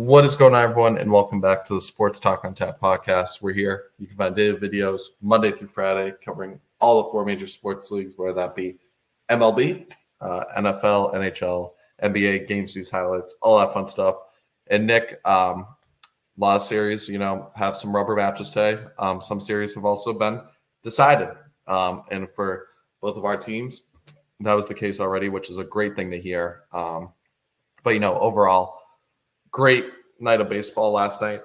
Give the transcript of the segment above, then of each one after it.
What is going on, everyone, and welcome back to the Sports Talk on Tap podcast. We're here. You can find daily videos Monday through Friday covering all the four major sports leagues, whether that be MLB, NFL, NHL, NBA, games, news, highlights, all that fun stuff. And Nick, a lot of series, have some rubber matches today. Some series have also been decided. And for both of our teams, that was the case already, which is a great thing to hear. But overall, great night of baseball last night.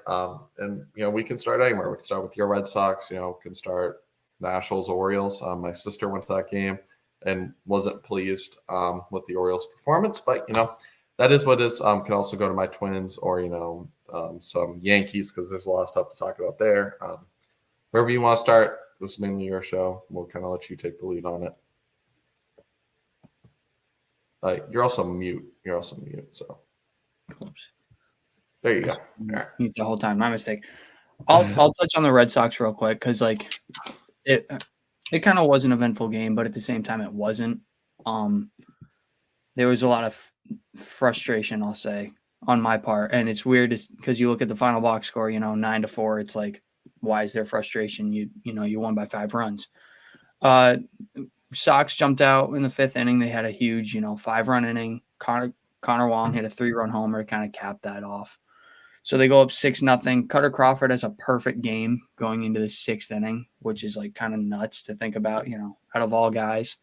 And we can start anywhere. We can start with your Red Sox, can start Nationals, Orioles. My sister went to that game and wasn't pleased with the Orioles performance, but that is what it is. Can also go to my Twins or some Yankees, because there's a lot of stuff to talk about there. Wherever you want to start, this is mainly your show. We'll kind of let you take the lead on it. You're also mute. So Oops. There you go. Right. Mute the whole time. My mistake. I'll touch on the Red Sox real quick because it kind of was an eventful game, but at the same time it wasn't. There was a lot of frustration, I'll say, on my part, and it's weird because you look at the final box score, 9-4. It's like, why is there frustration? You won by 5 runs. Sox jumped out in the 5th inning. They had a huge 5-run inning. Connor Wong hit a 3-run homer to kind of cap that off. So they go up 6-0. Cutter Crawford has a perfect game going into the 6th inning, which is like kind of nuts to think about, out of all guys.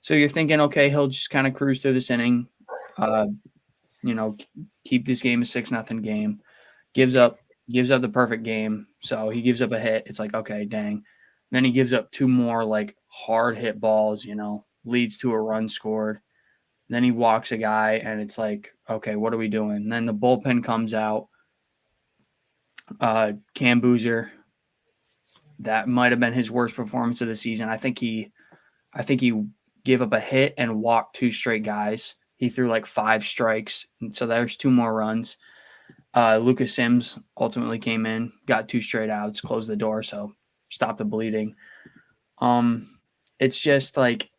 So you're thinking, okay, he'll just kind of cruise through this inning, keep this game a 6-0 game. Gives up the perfect game. So he gives up a hit. It's like, okay, dang. Then he gives up 2 more like hard hit balls, leads to a run scored. Then he walks a guy, and it's like, okay, what are we doing? And then the bullpen comes out. Cam Boozer, that might have been his worst performance of the season. I think he gave up a hit and walked 2 straight guys. He threw like 5 strikes, and so there's 2 more runs. Lucas Sims ultimately came in, got 2 straight outs, closed the door, so stopped the bleeding. It's just like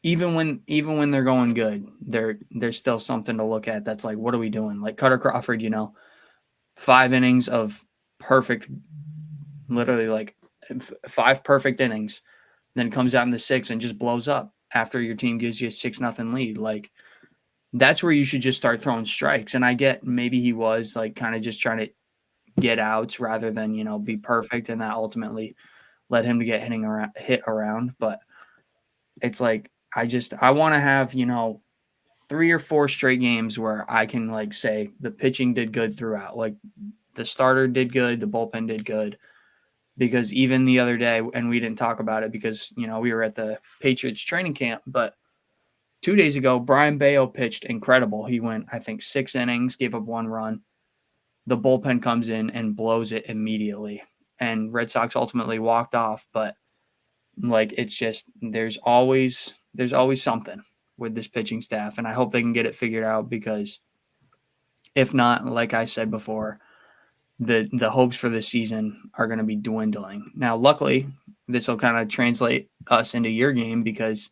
even when they're going good, there's still something to look at. That's like, what are we doing? Like Cutter Crawford, 5 innings of perfect, literally like 5 perfect innings, then comes out in the 6th and just blows up after your team gives you a 6-0 lead. Like, that's where you should just start throwing strikes. And I get maybe he was like kind of just trying to get outs rather than, be perfect. And that ultimately led him to get hit around. But it's like, I want to have, 3 or 4 straight games where I can like say the pitching did good throughout. Like the starter did good, the bullpen did good. Because even the other day, and we didn't talk about it because, we were at the Patriots training camp, but 2 days ago, Brian Bayo pitched incredible. He went, I think, 6 innings, gave up 1 run. The bullpen comes in and blows it immediately. And Red Sox ultimately walked off, but like, it's just, there's always something with this pitching staff, and I hope they can get it figured out, because if not, like I said before, the hopes for this season are going to be dwindling. Now, luckily, this will kind of translate us into your game, because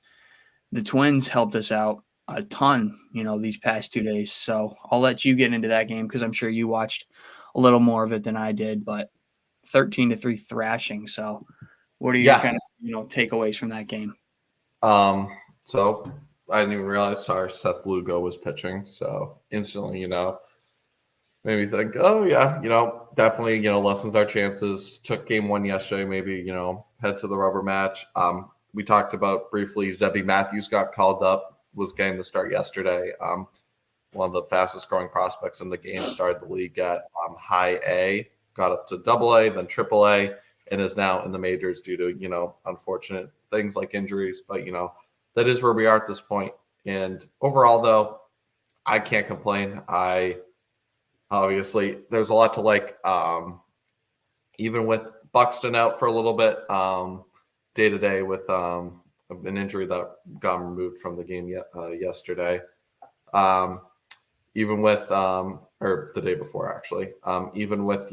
the Twins helped us out a ton, these past 2 days. So I'll let you get into that game, because I'm sure you watched a little more of it than I did, but 13-3 thrashing. So what are your kind of, takeaways from that game? So I didn't even realize Seth Lugo was pitching. So instantly, made me think, oh yeah, definitely, lessens our chances. Took game 1 yesterday, maybe, head to the rubber match. We talked about briefly, Zebby Matthews got called up, was getting the start yesterday. One of the fastest growing prospects in the game, started the league at high A, got up to AA, then AAA, and is now in the majors due to, unfortunate things like injuries. But, that is where we are at this point. And overall, though, I can't complain. Obviously, there's a lot to like, even with Buxton out for a little bit, day-to-day with an injury that got removed from the game yesterday. Even with, or the day before, actually. Even with,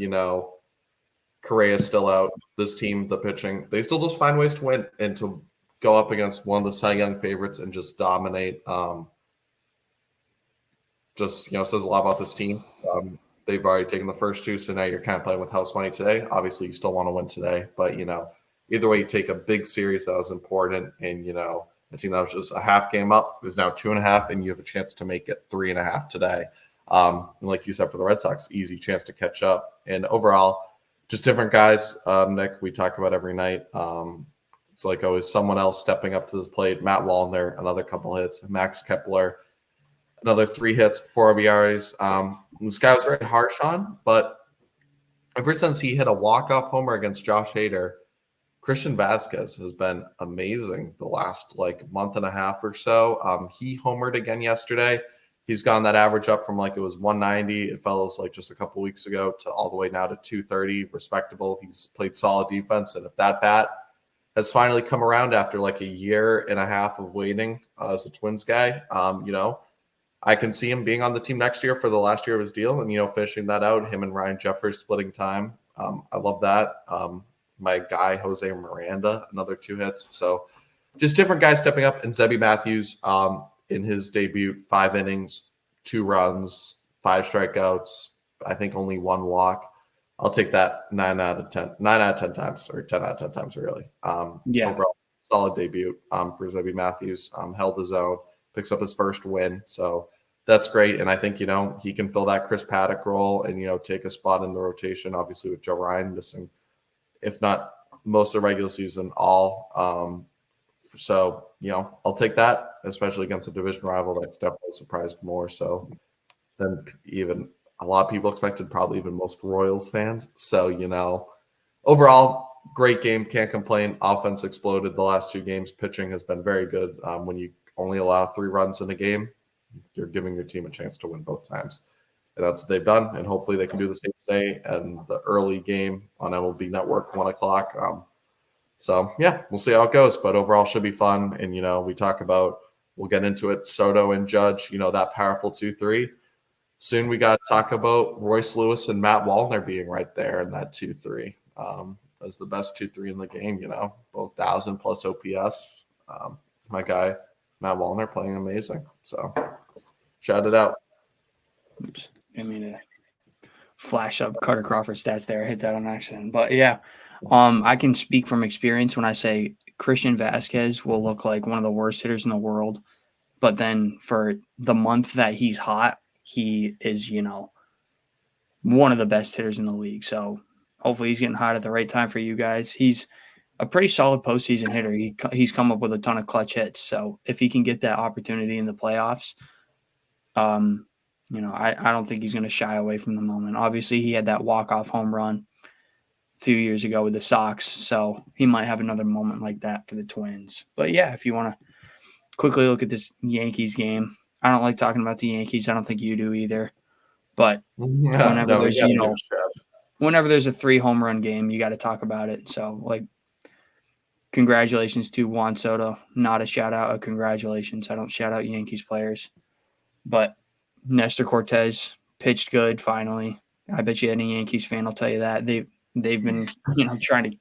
Correa still out, this team, the pitching, they still just find ways to win and to go up against one of the Cy Young favorites and just dominate. just says a lot about this team. They've already taken the first two, so now you're kind of playing with house money today. Obviously, you still want to win today, but either way, you take a big series that was important, and a team that was just a half game up is now 2.5, and you have a chance to make it 3.5 today. And like you said, for the Red Sox, easy chance to catch up. And overall, just different guys. Nick, we talk about every night. It's like always someone else stepping up to this plate. Matt Wallner, another couple hits. Max Kepler, another 3 hits, 4 RBIs. This guy was very harsh on, but ever since he hit a walk-off homer against Josh Hader, Christian Vasquez has been amazing the last month and a half or so. He homered again yesterday. He's gotten that average up from it was 190. It fell just a couple weeks ago to all the way now to 230, respectable. He's played solid defense, and if that bat has finally come around after a year and a half of waiting as a Twins guy, I can see him being on the team next year for the last year of his deal and, finishing that out, him and Ryan Jeffers splitting time. I love that. My guy, Jose Miranda, another 2 hits. So just different guys stepping up. And Zebby Matthews in his debut, 5 innings, 2 runs, 5 strikeouts, I think only 1 walk. I'll take that 9 out of 10 times, or 10 out of 10 times, really. Overall, solid debut for Zebby Matthews. Held his own, picks up his first win. So that's great. And I think, he can fill that Chris Paddock role and, take a spot in the rotation, obviously with Joe Ryan missing, if not most of the regular season, all. So, I'll take that, especially against a division rival that's definitely surprised more so than even a lot of people expected, probably even most Royals fans. So, overall, great game. Can't complain. Offense exploded the last 2 games. Pitching has been very good. When you only allow 3 runs in a game, you're giving your team a chance to win both times. And that's what they've done. And hopefully they can do the same today and the early game on MLB Network, 1 o'clock. So, yeah, we'll see how it goes. But overall, should be fun. And, we talk about, we'll get into it, Soto and Judge, that powerful 2-3. Soon we got to talk about Royce Lewis and Matt Wallner being right there in that 2-3 as the best 2-3 in the game, both 1,000+ OPS. My guy, Matt Wallner, playing amazing. So, shout it out. Oops. I mean, flash up Carter Crawford stats there. I hit that on accident. But, yeah, I can speak from experience when I say Christian Vasquez will look like one of the worst hitters in the world. But then for the month that he's hot, he is, one of the best hitters in the league. So hopefully he's getting hot at the right time for you guys. He's a pretty solid postseason hitter. He's come up with a ton of clutch hits. So if he can get that opportunity in the playoffs, I don't think he's going to shy away from the moment. Obviously, he had that walk-off home run a few years ago with the Sox, so he might have another moment like that for the Twins. But, yeah, if you want to quickly look at this Yankees game, I don't like talking about the Yankees. I don't think you do either. But whenever there's a 3 home run game, you got to talk about it. So, congratulations to Juan Soto. Not a shout-out, a congratulations. I don't shout out Yankees players. But Nestor Cortez pitched good finally. I bet you any Yankees fan will tell you that. They've been, trying to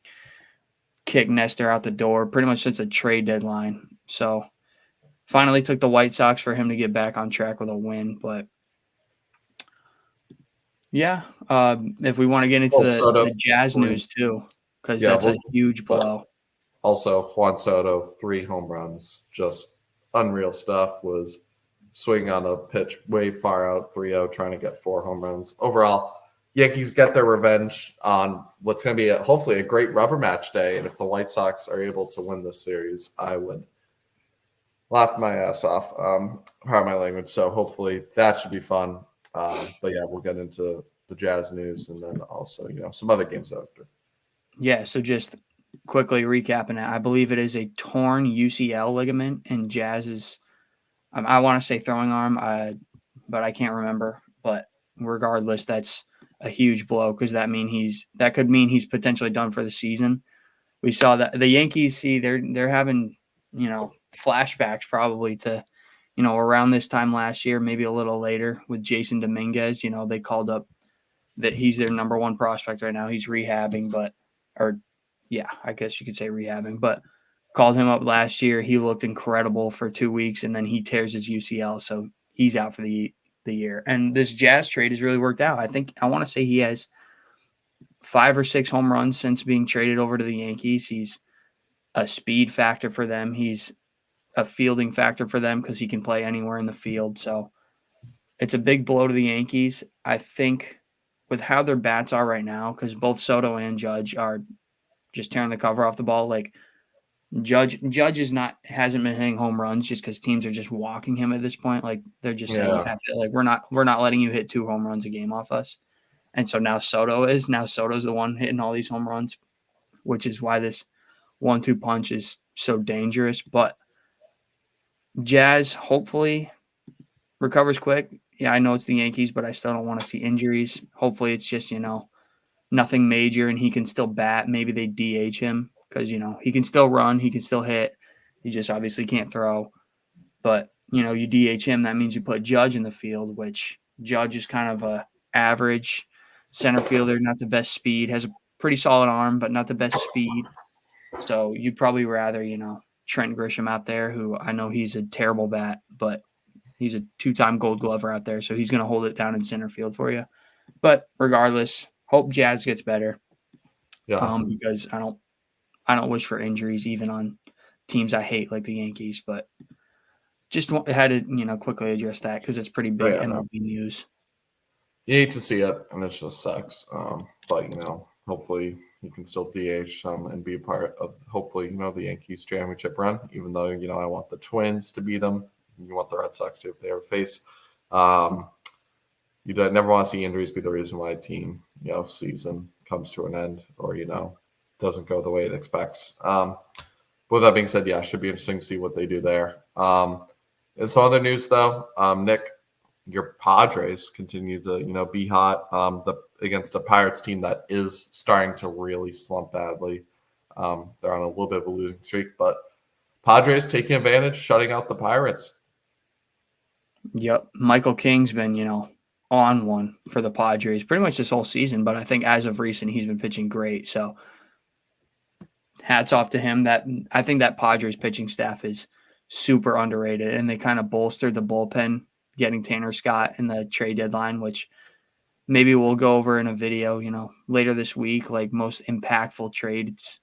kick Nestor out the door pretty much since the trade deadline. So finally took the White Sox for him to get back on track with a win. But yeah, if we want to get into the Jazz news too, because that's a huge blow. Also, Juan Soto, 3 home runs, just unreal stuff. Was swinging on a pitch way far out, 3-0, trying to get 4 home runs. Overall, Yankees get their revenge on what's going to be hopefully a great rubber match day. And if the White Sox are able to win this series, I would laugh my ass off. Pardon my language. So hopefully that should be fun. But yeah, we'll get into the Jazz news and then also, some other games after. Yeah. So just quickly recapping it, I believe it is a torn UCL ligament in Jazz's. I want to say throwing arm, but I can't remember. But regardless, that's a huge blow because that could mean he's potentially done for the season. We saw that the Yankees they're having flashbacks probably to around this time last year, maybe a little later with Jason Dominguez. They called up that he's their number 1 prospect right now. He's rehabbing, I guess you could say rehabbing, but called him up last year. He looked incredible for 2 weeks, and then he tears his UCL, so he's out for the the year. And this Jazz trade has really worked out. I want to say he has 5 or 6 home runs since being traded over to the Yankees. He's a speed factor for them. He's a fielding factor for them because he can play anywhere in the field. So it's a big blow to the Yankees. I think with how their bats are right now, because both Soto and Judge are just tearing the cover off the ball. Like Judge hasn't been hitting home runs just because teams are just walking him at this point. Like they're just saying, F it. Like we're not letting you hit 2 home runs a game off us. And so now Soto's the one hitting all these home runs, which is why this 1-2 punch is so dangerous. But Jazz hopefully recovers quick. Yeah, I know it's the Yankees, but I still don't want to see injuries. Hopefully it's just, nothing major and he can still bat. Maybe they DH him because, he can still run. He can still hit. He just obviously can't throw. But, you DH him, that means you put Judge in the field, which Judge is kind of a average center fielder, not the best speed, has a pretty solid arm, but not the best speed. So you'd probably rather, Trent Grisham out there, who I know he's a terrible bat, but he's a 2-time Gold Glover out there, so he's going to hold it down in center field for you. But regardless, hope Jazz gets better. Yeah. Because I don't wish for injuries even on teams I hate like the Yankees, but just had to quickly address that because it's pretty big MLB news. You hate to see it, and it just sucks. But hopefully he can still DH and be a part of hopefully the Yankees championship run. Even though I want the Twins to beat them, you want the Red Sox to if they ever face. You never want to see injuries be the reason why a team season comes to an end or doesn't go the way it expects. With that being said, yeah, it should be interesting to see what they do there. And some other news though, Nick, your Padres continue to be hot against a Pirates team that is starting to really slump badly. They're on a little bit of a losing streak, but Padres taking advantage, shutting out the Pirates. Yep, Michael King's been on one for the Padres pretty much this whole season, but I think as of recent he's been pitching great. So hats off to him. I think that Padres pitching staff is super underrated, and they kind of bolstered the bullpen getting Tanner Scott in the trade deadline, which maybe we'll go over in a video, later this week, like most impactful trades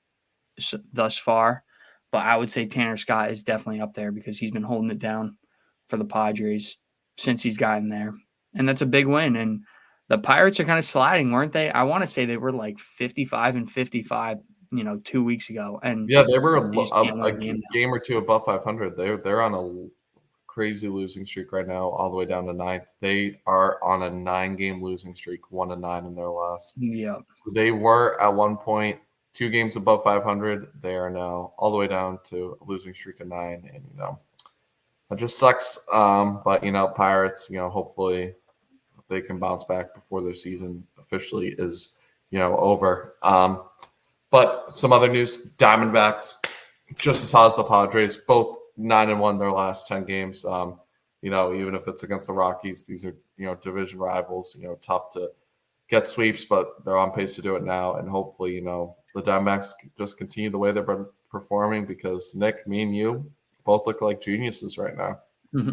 thus far. But I would say Tanner Scott is definitely up there because he's been holding it down for the Padres since he's gotten there. And that's a big win. And the Pirates are kind of sliding, weren't they? I want to say they were like 55-55, 2 weeks ago. And yeah, they were a game or two above 500. They're on a crazy losing streak right now, all the way down to 9th. They are on a 9-game losing streak, 1-9 in their last. Yeah. So they were at one point 2 games above 500. They are now all the way down to a losing streak of 9, and it just sucks. But Pirates, hopefully they can bounce back before their season officially is over. But some other news: Diamondbacks, just as hot as the Padres, both 9-1 their last 10 games. Even if it's against the Rockies, these are division rivals. Tough to get sweeps, but they're on pace to do it now, and hopefully the Diamondbacks just continue the way they've been performing because Nick, me, and you both look like geniuses right now. Mm-hmm.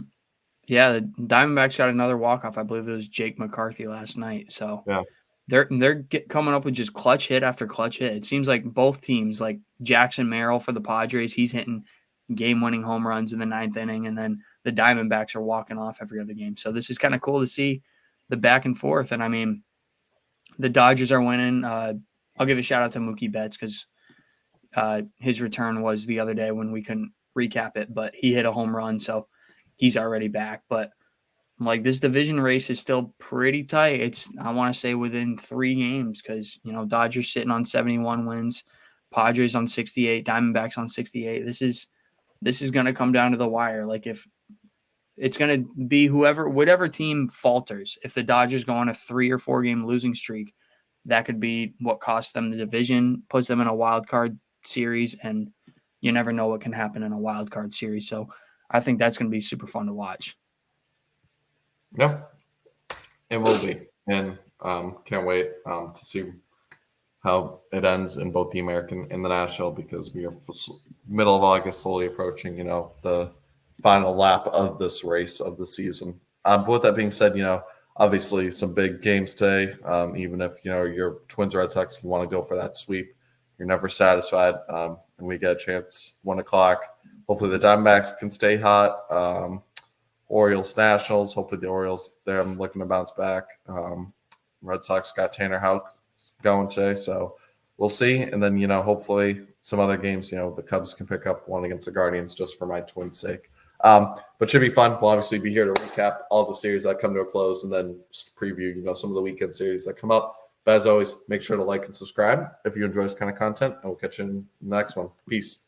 Yeah, the Diamondbacks got another walk-off. I believe it was Jake McCarthy last night. So yeah, they're coming up with just clutch hit after clutch hit. It seems like both teams, like Jackson Merrill for the Padres, he's hitting game-winning home runs in the 9th inning, and then the Diamondbacks are walking off every other game. So this is kind of cool to see the back and forth. And I mean, the Dodgers are winning. I'll give a shout out to Mookie Betts because his return was the other day when we couldn't recap it, but he hit a home run, so he's already back. But like this division race is still pretty tight. It's, I want to say, within 3 games because Dodgers sitting on 71 wins, Padres on 68, Diamondbacks on 68. This is going to come down to the wire. Like if it's going to be whatever team falters, if the Dodgers go on a 3 or 4 game losing streak, that could be what costs them the division, puts them in a wild card series, and you never know what can happen in a wild card series. So I think that's going to be super fun to watch. Yeah, it will be. And can't wait to see how it ends in both the American and the National because we are middle of August slowly approaching, the final lap of this race of the season. But with that being said, obviously some big games today. Even if your Twins Red Sox, you want to go for that sweep, you're never satisfied. And we get a chance 1:00. Hopefully the Diamondbacks can stay hot. Orioles Nationals. Hopefully the Orioles there. I'm looking to bounce back. Red Sox got Tanner Houck going today, so we'll see. And then hopefully some other games. The Cubs can pick up one against the Guardians just for my Twins' sake. But should be fun. We'll obviously be here to recap all the series that come to a close and then just preview, some of the weekend series that come up. But as always, make sure to like and subscribe if you enjoy this kind of content, and we'll catch you in the next one. Peace.